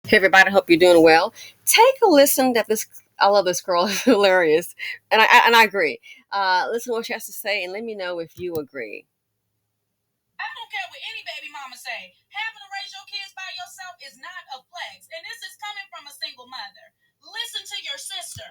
Hey everybody, hope you're doing well. Take a listen that this I love this girl, it's hilarious. And I agree. Listen to what she has to say and let me know if you agree. I don't care what any baby mama say. Having to raise your kids by yourself is not a flex. And this is coming from a single mother. Listen to your sister.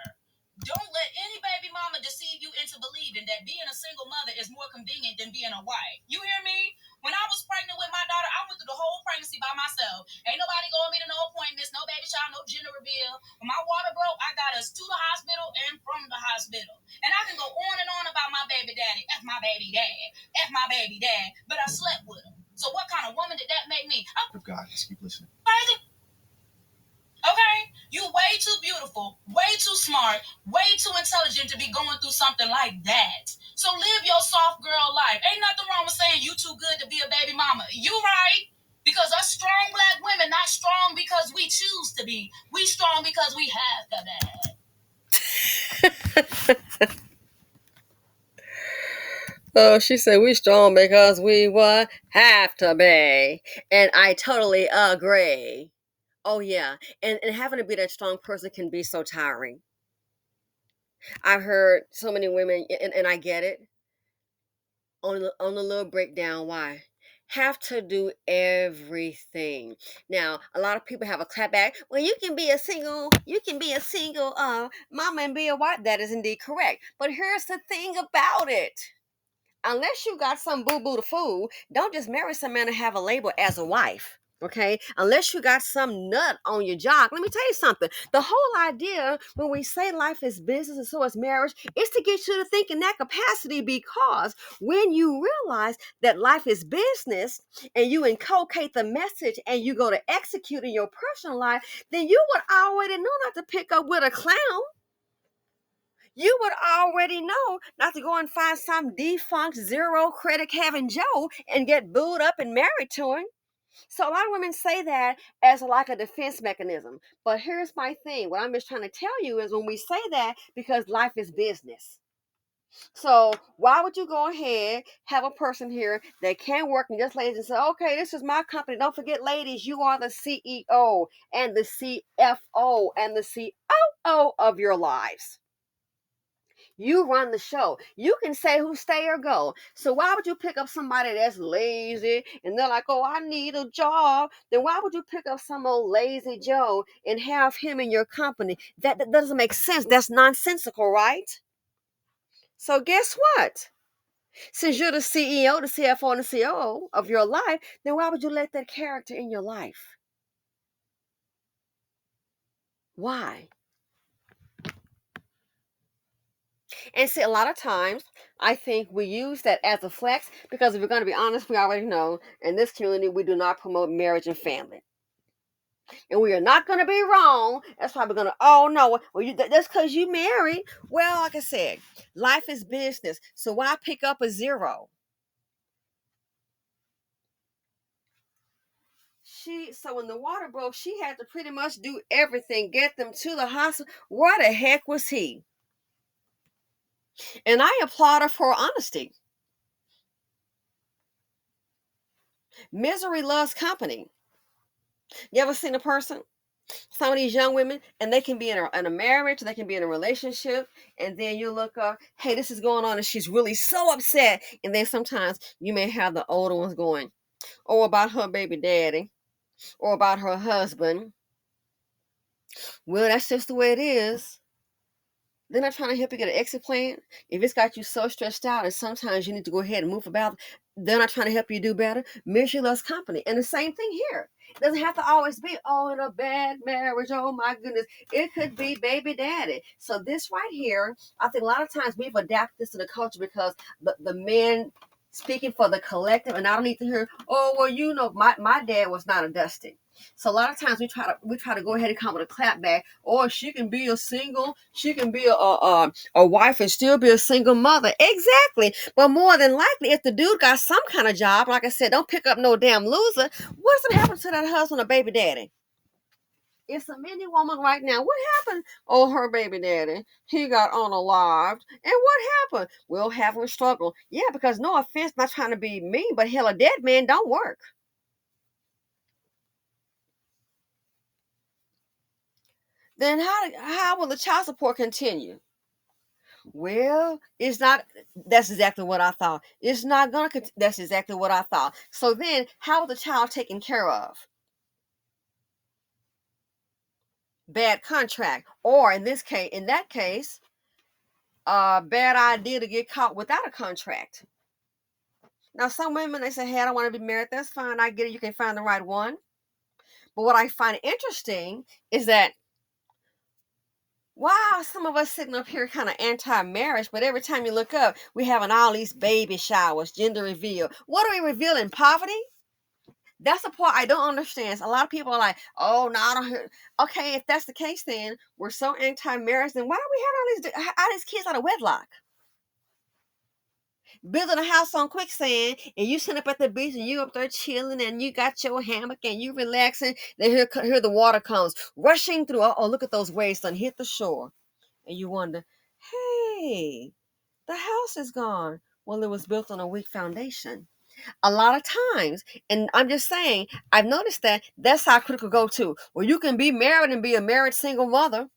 Don't let any baby mama deceive you into believing that being a single mother is more convenient than being a wife. You hear me? When I was pregnant with my daughter, I went through the whole pregnancy by myself. Ain't nobody going me to no appointments, no baby shower, no gender reveal. When my water broke, I got us to the hospital and from the hospital. And I can go on and on about my baby daddy. F my baby dad. F my baby dad. But I slept with him. So what kind of woman did that make me? Oh God, just keep listening. Crazy. Okay? You way too beautiful, way too smart, way too intelligent to be going through something like that. So live your soft girl life. Ain't nothing wrong with saying you too good to be a baby mama. You right. Because us strong black women not strong because we choose to be. We strong because we have to be. Oh, she said we strong because we what have to be. And I totally agree. Oh yeah. And having to be that strong person can be so tiring. I've heard so many women, and I get it, on the little breakdown why. Have to do everything. Now, a lot of people have a clapback. Well, you can be a single mama and be a wife. That is indeed correct. But here's the thing about it. Unless you got some boo boo to fool, don't just marry some man and have a label as a wife. Okay, unless you got some nut on your job. Let me tell you something. The whole idea when we say life is business and so is marriage is to get you to think in that capacity, because when you realize that life is business and you inculcate the message and you go to execute in your personal life, then you would already know not to pick up with a clown. You would already know not to go and find some defunct zero credit having Joe and get booed up and married to him. So a lot of women say that as like a defense mechanism. But here's my thing. What I'm just trying to tell you is when we say that, because life is business. So why would you go ahead, have a person here that can work and just ladies and say, okay, this is my company. Don't forget, ladies, you are the CEO and the CFO and the COO of your lives. You run the show. You can say who stay or go. So why would you pick up somebody that's lazy and they're like, oh, I need a job? Then why would you pick up some old lazy Joe and have him in your company? That doesn't make sense. That's nonsensical, right? So guess what? Since you're the CEO, the CFO, and the COO of your life, then why would you let that character in your life? Why? And see, a lot of times, I think we use that as a flex because if we're going to be honest, we already know in this community we do not promote marriage and family. And we are not going to be wrong. That's why we're going to, oh no, well, that's because you married. Well, like I said, life is business. So why pick up a zero? So when the water broke, she had to pretty much do everything, get them to the hospital. Where the heck was he? And I applaud her for honesty. Misery loves company. You ever seen a person, some of these young women, and they can be in a marriage, they can be in a relationship, and then you look up, hey, this is going on, and she's really so upset. And then sometimes you may have the older ones going, or about her baby daddy, or about her husband. Well, that's just the way it is. They're not trying to help you get an exit plan. If it's got you so stressed out, and sometimes you need to go ahead and move about, they're not trying to help you do better. Misery loves company. And the same thing here. It doesn't have to always be, oh, in a bad marriage. Oh, my goodness. It could be baby daddy. So this right here, I think a lot of times we've adapted this to the culture because the men speaking for the collective, and I don't need to hear, oh, well, my dad was not a Dusty. So a lot of times we try to go ahead and come with a clap back. Or she can be a single, she can be a wife and still be a single mother. Exactly. But more than likely, if the dude got some kind of job, like I said, don't pick up no damn loser. What's gonna happen to that husband or baby daddy? It's a many woman right now. What happened? Oh, her baby daddy. He got unalived. And what happened? We'll have a struggle. Yeah, because no offense, not trying to be mean, but hell, a dead man don't work. then how will the child support continue? Well, it's not. That's exactly what I thought. It's not gonna. That's exactly what I thought. So then, how is the child taken care of? Bad contract, or in that case, bad idea to get caught without a contract. Now, some women they say, "Hey, I don't want to be married." That's fine. I get it. You can find the right one. But what I find interesting is that wow, some of us sitting up here kind of anti-marriage, but every time you look up, we having all these baby showers, gender reveal. What are we revealing? Poverty? That's the part I don't understand. A lot of people are like, "Oh, no, I don't hear." Okay, if that's the case, then we're so anti-marriage. Then why are we having all these kids out of wedlock? Building a house on quicksand, and you sit up at the beach, and you up there chilling, and you got your hammock, and you relaxing. Then here the water comes rushing through. Oh, look at those waves done hit the shore, and you wonder, hey, the house is gone. Well, it was built on a weak foundation. A lot of times, and I'm just saying, I've noticed that that's how critical go to. Well, you can be married and be a married single mother.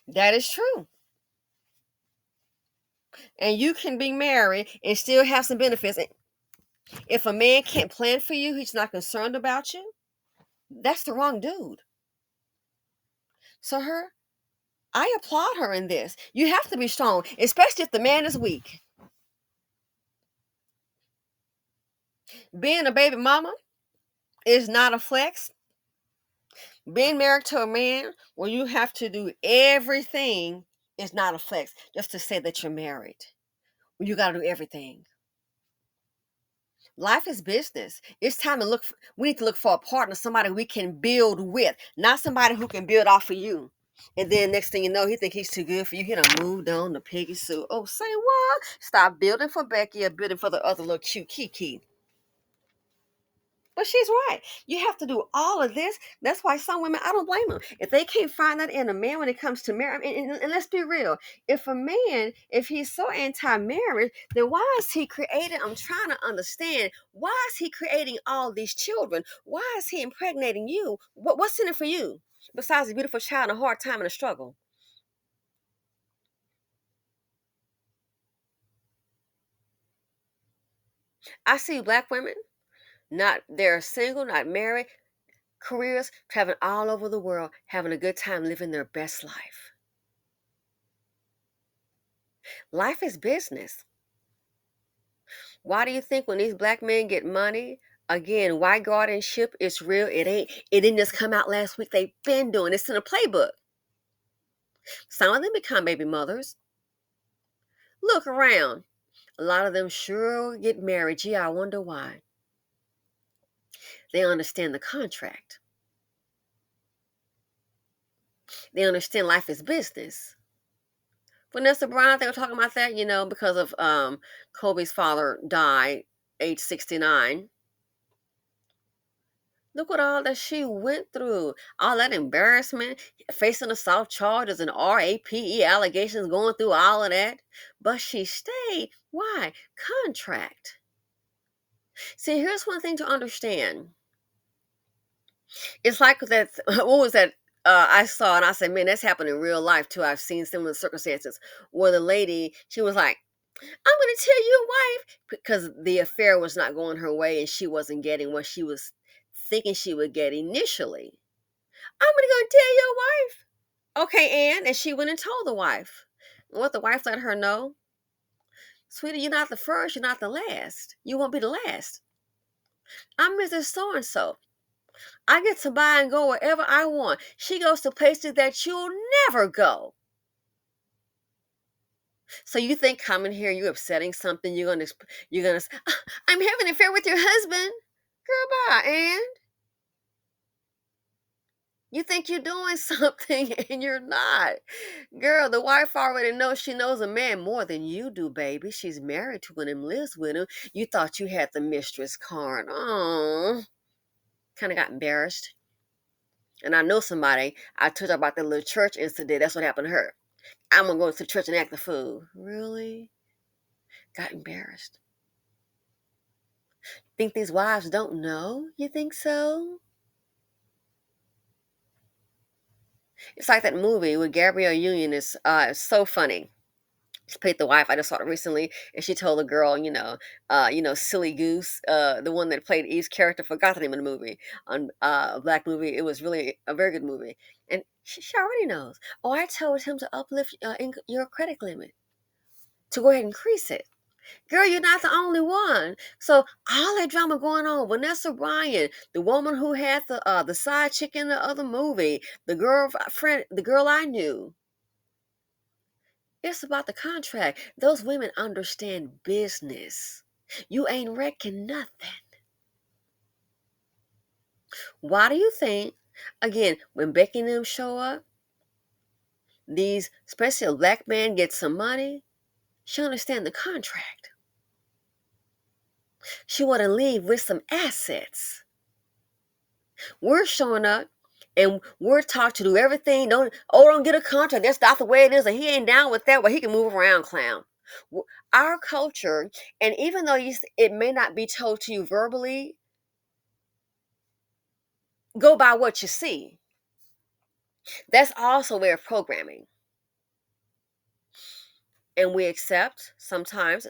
That is true. And you can be married and still have some benefits. If a man can't plan for you, he's not concerned about you. That's the wrong dude. So I applaud her in this. You have to be strong, especially if the man is weak. Being a baby mama is not a flex. Being married to a man where you have to do everything is not a flex. Just to say that you're married, well, you got to do everything. Life is business. It's time to look. We need to look for a partner, somebody we can build with, not somebody who can build off of you. And then next thing you know, he think he's too good for you. He done moved on to Piggy Sue. Oh, say what? Stop building for Becky or building for the other little cute Kiki. But she's right. You have to do all of this. That's why some women, I don't blame them. If they can't find that in a man when it comes to marriage, and let's be real. If a man, if he's so anti-marriage, then why is he creating? I'm trying to understand. Why is he creating all these children? Why is he impregnating you? What's in it for you? Besides a beautiful child and a hard time and a struggle. I see black women, not they're single, not married, careers, traveling all over the world, having a good time living their best life. Life is business. Why do you think when these black men get money, again, white guardianship is real? It didn't just come out last week. They've been doing this in a playbook. Some of them become baby mothers. Look around. A lot of them sure get married. Gee, I wonder why. They understand the contract. They understand life is business. Vanessa Brown, they were talking about that, because of Kobe's father died age 69. Look what all that she went through. All that embarrassment, facing assault charges and RAPE allegations, going through all of that. But she stayed. Why? Contract. See, here's one thing to understand. It's like that. What was that? I saw and I said, man, that's happened in real life too. I've seen similar circumstances where the lady, she was like, I'm going to tell your wife because the affair was not going her way and she wasn't getting what she was thinking she would get initially. I'm going to go tell your wife. Okay, and she went and told the wife. And what the wife let her know, sweetie, you're not the first, you're not the last. You won't be the last. I'm Mrs. So and so. I get to buy and go wherever I want. She goes to places that you'll never go. So you think coming here, you upsetting something? You're gonna. I'm having an affair with your husband, girl. Bye, and you think you're doing something, and you're not, girl. The wife already knows. She knows a man more than you do, baby. She's married to him and lives with him. You thought you had the mistress card. Oh, kind of got embarrassed. And I know somebody. I told her about that little church incident. That's what happened to her. I'm gonna go to church and act the fool. Really? Got embarrassed. Think these wives don't know? You think so? It's like that movie with Gabrielle Union is so funny. She played the wife. I just saw it recently, and she told the girl, silly goose, the one that played Eve's character, forgot the name of the movie on a black movie. It was really a very good movie, and she already knows. Oh, I told him to uplift your credit limit to go ahead and increase it. Girl, you're not the only one. So all that drama going on. Vanessa Bryant, the woman who had the side chick in the other movie, the girl I knew. It's about the contract. Those women understand business. You ain't wrecking nothing. Why do you think, again, when Becky and them show up, these, especially a black man gets some money, she understand the contract. She want to leave with some assets. We're showing up and we're taught to do everything. Don't get a contract. That's not the way it is. And he ain't down with that. Well, he can move around, clown. Our culture, and even though it may not be told to you verbally, go by what you see. That's also a way of programming. And we accept sometimes,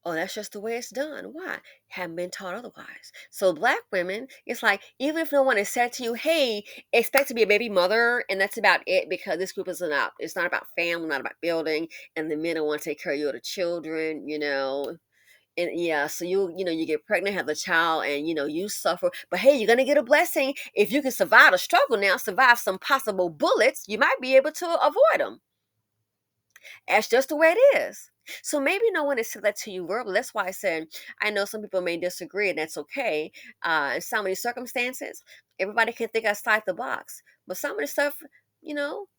oh, that's just the way it's done. Why? Haven't been taught otherwise. So black women, it's like, even if no one has said to you, hey, expect to be a baby mother, and that's about it, because this group is not, it's not about family, not about building, and the men don't want to take care of your children, And yeah, so you get pregnant, have the child, and you suffer. But hey, you're gonna get a blessing if you can survive the struggle. Now, survive some possible bullets, you might be able to avoid them. That's just the way it is. So maybe no one has said that to you verbally. That's why I said I know some people may disagree, and that's okay. In some of these circumstances, everybody can think outside the box. But some of the stuff,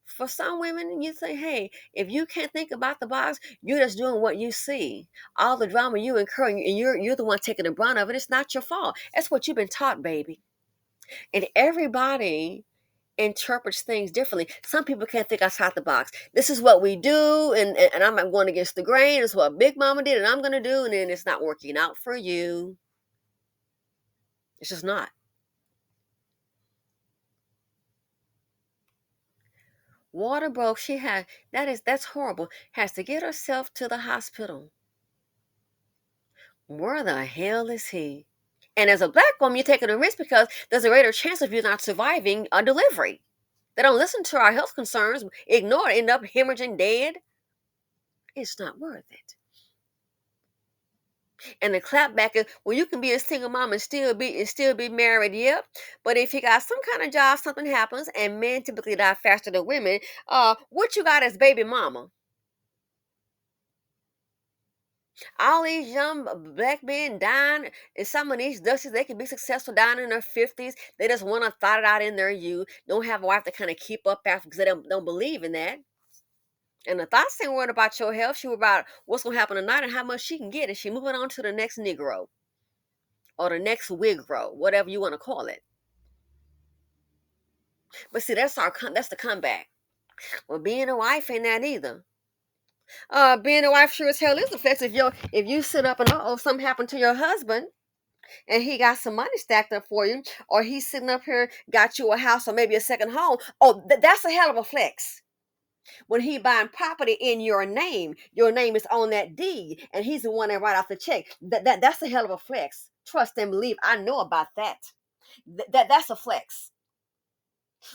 for some women, you say, hey, if you can't think about the box, you're just doing what you see. All the drama you incur, and you're the one taking the brunt of it. It's not your fault. That's what you've been taught, baby. And everybody interprets things differently. Some people can't think outside the box. This is what we do, and I'm going against the grain. It's what Big Mama did, and I'm going to do, and then it's not working out for you. It's just not. Water broke. That's horrible. Has to get herself to the hospital. Where the hell is he? And as a black woman, you're taking a risk because there's a greater chance of you not surviving a delivery. They don't listen to our health concerns, ignore it, end up hemorrhaging dead. It's not worth it. And the clapback is, well, you can be a single mom and still be married, yep. But if you got some kind of job, something happens, and men typically die faster than women. What you got as baby mama? All these young black men dying, and some of these dusties, they can be successful dying in their 50s. They just want to thought it out in their youth. Don't have a wife to kind of keep up after because they don't believe in that. And the thoughts ain't worried about your health. She worried about what's gonna happen tonight and how much she can get. And she moving on to the next Negro or the next Wigro, whatever you want to call it. But see, that's the comeback. Well, being a wife ain't that either. Being a wife sure as hell is affects if you sit up and something happened to your husband and he got some money stacked up for you, or he's sitting up here got you a house or maybe a second home. Oh, that's a hell of a flex. When he buying property in your name is on that deed, and he's the one that write off the check. That's a hell of a flex. Trust and believe. I know about that. That's a flex.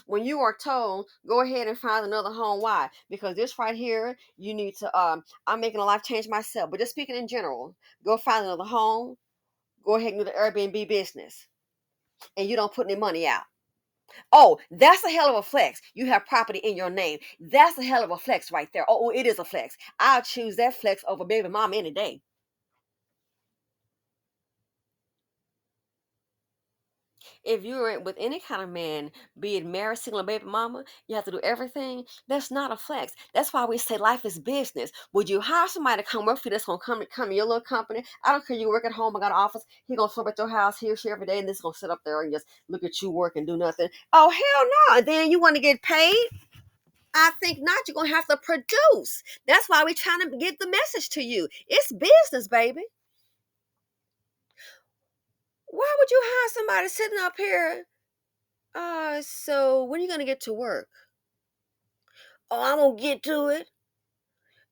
When you are told, go ahead and find another home. Why? Because this right here, you need to. I'm making a life change myself, but just speaking in general, go find another home. Go ahead and do the Airbnb business, and you don't put any money out. Oh, that's a hell of a flex. You have property in your name. That's a hell of a flex right there. Oh, it is a flex. I'll choose that flex over baby mama any day. If you're with any kind of man, be it married, single, or baby mama, you have to do everything. That's not a flex. That's why we say life is business. Would you hire somebody to come work for you that's gonna come to your little company? I don't care you work at home or got an office. He gonna show up at your house, he or she every day, and this gonna sit up there and just look at you work and do nothing. Oh hell no! And then you want to get paid? I think not. You're gonna have to produce. That's why we're trying to get the message to you. It's business, baby. Why would you hire somebody sitting up here? So when are you gonna get to work? Oh, I'm gonna get to it.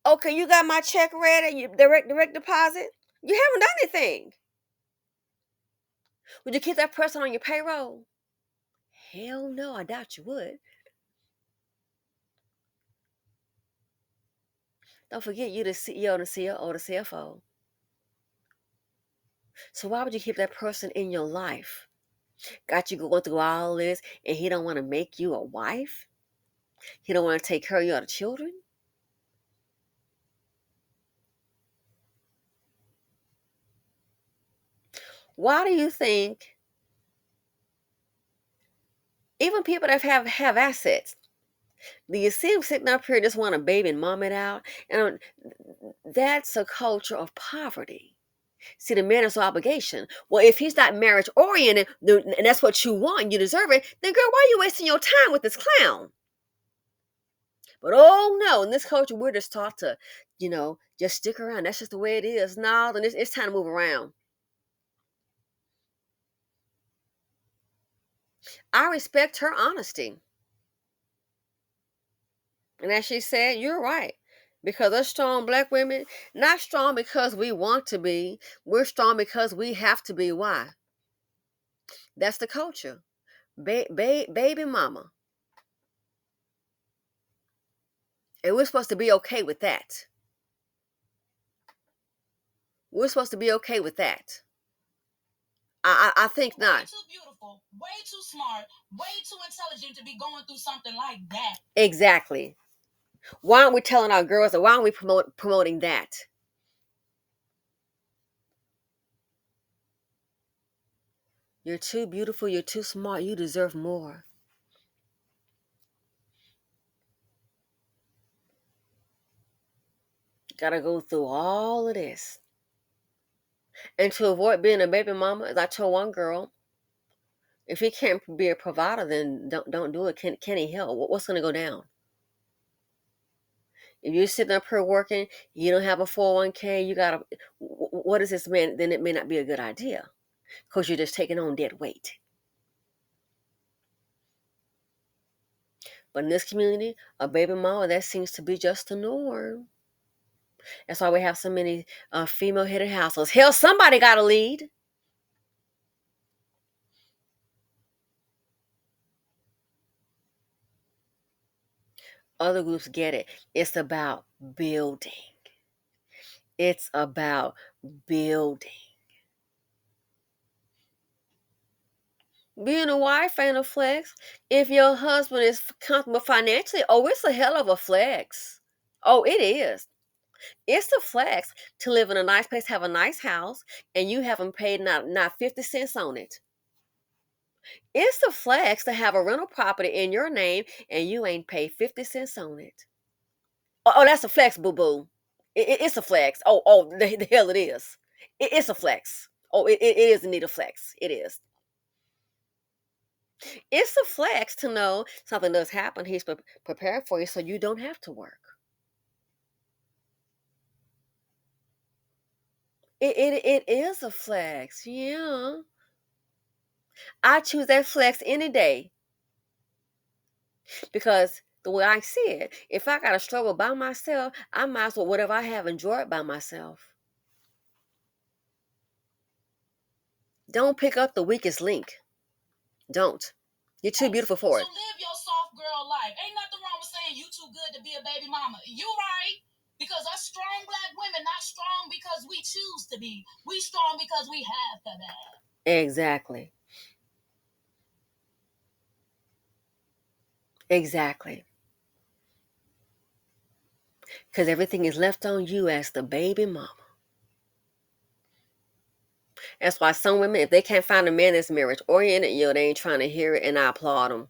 Okay, you got my check ready. You direct deposit. You haven't done anything. Would you keep that person on your payroll? Hell no, I doubt you would. Don't forget you the CEO, the COO, the CFO. So why would you keep that person in your life? Got you going through all this, and he don't want to make you a wife? He don't want to take care of your children? Why do you think even people that have assets, do you see them sitting up here just want to baby and mom it out? And that's a culture of poverty. See, the man is an obligation. Well, if he's not marriage oriented, and that's what you want, you deserve it, then girl, why are you wasting your time with this clown? But oh no, in this culture, we're just taught to, just stick around. That's just the way it is. No, then it's time to move around. I respect her honesty. And as she said, you're right. Because us strong black women, not strong because we want to be, we're strong because we have to be. Why? That's the culture. Baby mama. And we're supposed to be okay with that. We're supposed to be okay with that. I think not. Way too beautiful, way too smart, way too intelligent to be going through something like that. Exactly. Why aren't we telling our girls, or why aren't we promoting that? You're too beautiful, you're too smart, you deserve more. Gotta go through all of this. And to avoid being a baby mama, as I told one girl, if he can't be a provider, then don't do it. Can he help? What's gonna go down? If you're sitting up here working, you don't have a 401k, you gotta, what is this man? Then it may not be a good idea because you're just taking on dead weight. But in this community, a baby mama, that seems to be just the norm. That's why we have so many female-headed households. Hell, somebody got to lead. Other groups get it. It's about building. It's about building. Being a wife ain't a flex. If your husband is comfortable financially, oh, it's a hell of a flex. Oh, it is. It's a flex to live in a nice place, have a nice house, and you haven't paid not 50 cents on it. It's a flex to have a rental property in your name and you ain't paid 50 cents on it. Oh, that's a flex, boo boo. It's a flex. Oh, the hell it is. It's a flex. Oh, it is indeed a flex. It is. It's a flex to know something does happen. He's prepared for you so you don't have to work. It is a flex. Yeah. I choose that flex any day because the way I see it, if I got to struggle by myself, I might as well, whatever I have, enjoy it by myself. Don't pick up the weakest link. Don't. You're too beautiful for it. So live your soft girl life. Ain't nothing wrong with saying you too good to be a baby mama. You right. Because us strong black women not strong because we choose to be. We strong because we have to be. Exactly. Exactly. Because everything is left on you as the baby mama. That's why some women, if they can't find a man that's marriage oriented, they ain't trying to hear it, and I applaud them.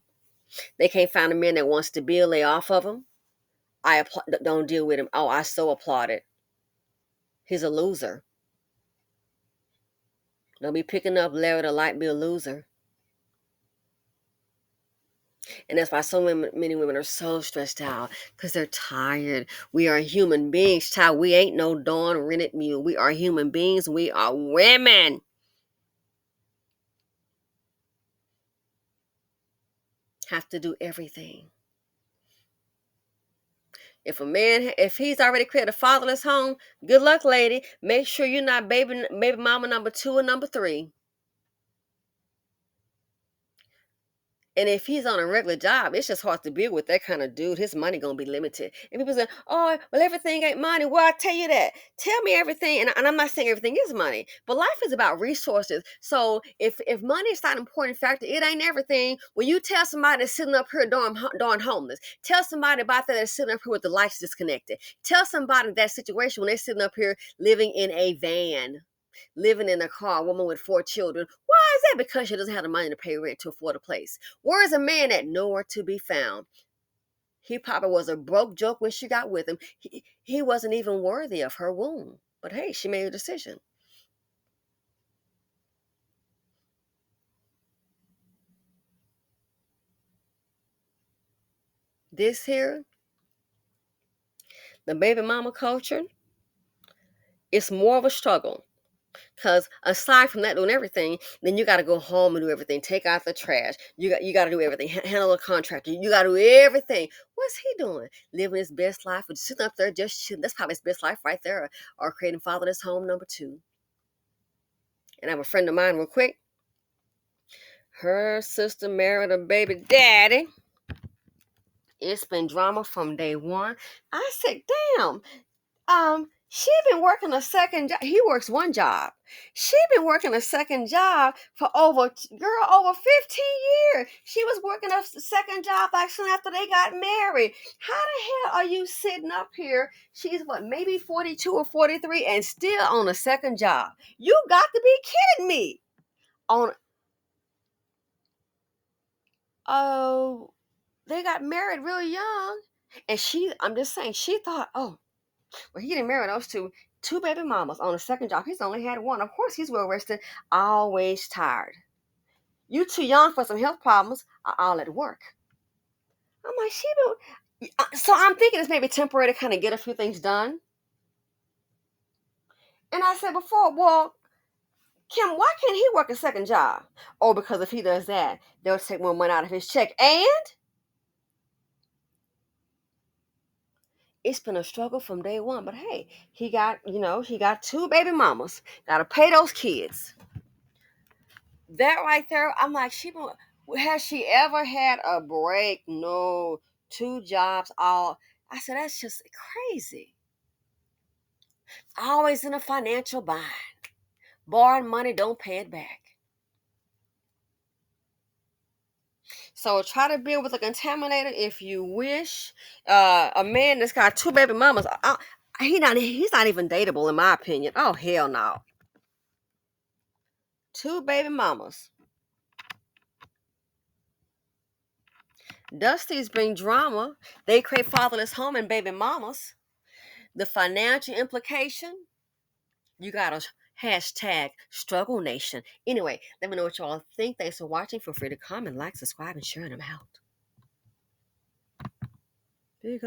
They can't find a man that wants to build, lay off of them. Don't deal with him. Oh, I so applaud it. He's a loser. Don't be picking up Larry the Light, be a loser. And that's why many women are so stressed out because they're tired. We are human beings, child. We ain't no darn rented mule. We are human beings. We are women. Have to do everything. If he's already created a fatherless home, good luck, lady. Make sure you're not baby mama number 2 or number 3. And if he's on a regular job, it's just hard to deal with that kind of dude. His money gonna be limited. And people say, "Oh, well, everything ain't money." Well, I tell you that. Tell me everything, and I'm not saying everything is money, but life is about resources. So if money is not an important factor, it ain't everything. When you tell somebody that's sitting up here darn homeless, tell somebody about that that's sitting up here with the lights disconnected. Tell somebody that situation when they're sitting up here living in a van, living in a car, a woman with 4 children. Why is that? Because she doesn't have the money to pay rent to afford a place. Where is a man that nowhere to be found? He probably was a broke joke when she got with him. He wasn't even worthy of her womb. But hey, she made a decision. This here, the baby mama culture, it's more of a struggle. Because aside from that doing everything, then you got to go home and do everything. Take out the trash. You got to do everything. Handle a contractor. You got to do everything. What's he doing? Living his best life. Or sitting up there just chilling. That's probably his best life right there. Or creating fatherless home number 2. And I have a friend of mine real quick. Her sister married a baby daddy. It's been drama from day one. I said, damn. She been working a second job. He works one job. She been working a second job for over 15 years. She was working a second job like soon after they got married. How the hell are you sitting up here? She's what, maybe 42 or 43 and still on a second job. You got to be kidding me. On Oh, they got married real young. And I'm just saying, she thought, oh, well, he didn't marry those two baby mamas on a second job. He's only had one. Of course, he's well rested, always tired. You too young for some health problems. All at work. I'm like, so I'm thinking it's maybe temporary to kind of get a few things done. And I said before, well, Kim, why can't he work a second job? Oh, because if he does that, they'll take more money out of his check. And it's been a struggle from day one. But hey, he got 2 baby mamas. Got to pay those kids. That right there, I'm like, has she ever had a break? No, 2 jobs, all. I said, that's just crazy. Always in a financial bind. Borrowing money, don't pay it back. So try to build with a contaminator if you wish. A man that's got 2 baby mamas, he's not even dateable in my opinion. Oh hell no. 2 baby mamas. Dusties bring drama. They create fatherless home and baby mamas. The financial implication, you gotta hashtag struggle nation. Anyway, let me know what y'all think. Thanks for watching. Feel free to comment, like, subscribe, and share them out. There you go.